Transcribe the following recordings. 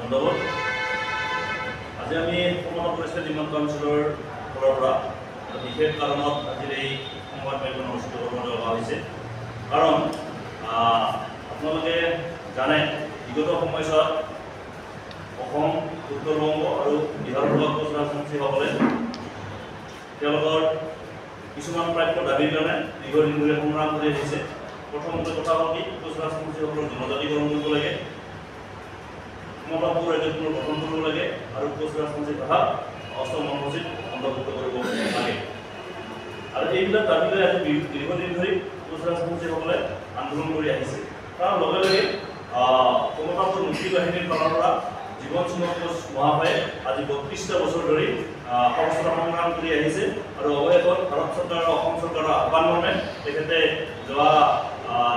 ধন্যবাদ। আজি আমি সমতা পৰিস্থিতি ডিমাণ্ড কাউন্সিলৰ ফালৰ পৰা বিশেষ কাৰণত আজিৰ এই সংবাদ মেলখন অনুষ্ঠিত কৰিবলৈ অহা হৈছে। কাৰণ আপোনালোকে জানে বিগত সময়ছোৱাত অসম, উত্তৰ-বংগ আৰু বিহাৰৰ কোচ ৰাজবংশীসকলে তেওঁলোকৰ কিছুমান প্ৰাপ্য দাবীৰ কাৰণে দীৰ্ঘদিন ধৰি সংগ্ৰাম কৰি আহিছে। প্ৰথমতে কথা হ'ল কি কোচ ৰাজবংশীসকলৰ জনজাতিকৰণ কৰিব লাগে, সমতাপুৰ ৰাজ্যখনৰ গঠন কৰিব লাগে আৰু কোচ ৰাজবংশী ভাষা অষ্টম অনুসূচীত অন্তৰ্ভুক্ত কৰিব লাগে। আৰু এইবিলাক দাবী লৈ আজি দীৰ্ঘদিন ধৰি কোচ ৰাজবংশীসকলে আন্দোলন কৰি আহিছে। তাৰ লগে লগে সমতাপুৰ মুক্তি বাহিনীৰ ফালৰ পৰা জীৱন সুন্দৰ কোচ মহাশয়ে আজি ৩২টা বছৰ ধৰি সশস্ত্ৰ সংগ্ৰাম কৰি আহিছে আৰু অৱশেষত ভাৰত চৰকাৰ আৰু অসম চৰকাৰৰ আহ্বান মৰ্মে তেখেতে যোৱা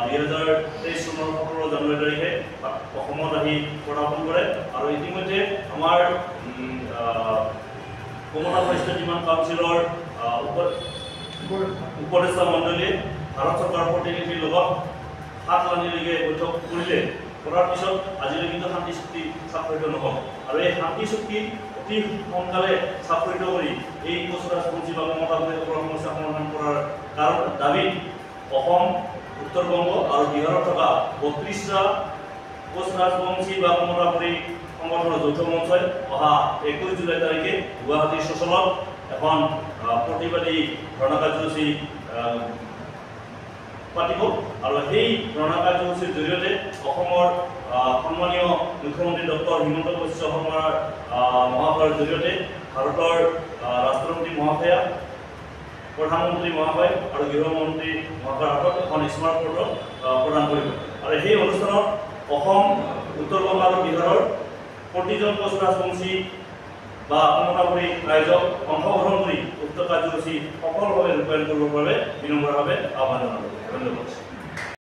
2023 চনৰ 17 জানুৱাৰী তাৰিখে অসমত আহি পদাৰ্পণ কৰে আৰু ইতিমধ্যে আমাৰ সমতা পৰিস্থিতি ডিমাণ্ড কাউন্সিলৰ উপদেষ্টা মণ্ডলীয়ে ভাৰত চৰকাৰৰ প্ৰতিনিধিৰ লগত সাতলানিলৈকে বৈঠক কৰিলে। কৰাৰ পিছত আজিলৈ কিন্তু শান্তি চুক্তি স্বাক্ষৰিত নহ'ল আৰু এই শান্তি চুক্তি অতি সোনকালে স্বাক্ষৰিত কৰি এই কোচ ৰাজবংশী বা সমতাপুৰীসকলৰ সমস্যা সমাধান কৰাৰ দাবীত অসম, উত্তৰ-বংগ আৰু বিহাৰত থকা 32টা কোচ ৰাজবংশী বা সমতাপুৰী সংগঠনৰ যৌথ মঞ্চই অহা 21 জুলাই তাৰিখে গুৱাহাটীৰ চচলত এখন প্ৰতিবাদী ধৰ্ণা কাৰ্যসূচী পাতিব আৰু সেই ধৰ্ণা কাৰ্যসূচীৰ জৰিয়তে অসমৰ সন্মানীয় মুখ্যমন্ত্ৰী ডক্টৰ হিমন্ত বিশ্ব শৰ্মা মহাশয়ৰ জৰিয়তে ভাৰতৰ ৰাষ্ট্ৰপতি মহাশয়া, প্ৰধানমন্ত্ৰী মহাশয় আৰু গৃহমন্ত্ৰী মহাশয়ৰ হাতত এখন স্মাৰক পত্ৰ প্ৰদান কৰিব। আৰু সেই অনুষ্ঠানত অসম, উত্তৰ-বংগ আৰু বিহাৰৰ প্ৰতিজন কোচ ৰাজবংশী বা সমতাপুৰী ৰাইজক অংশগ্ৰহণ কৰি উক্ত কাৰ্যসূচী সফলভাৱে ৰূপায়ণ কৰিবৰ বাবে বিনম্ৰভাৱে আহ্বান জনালোঁ। ধন্যবাদ।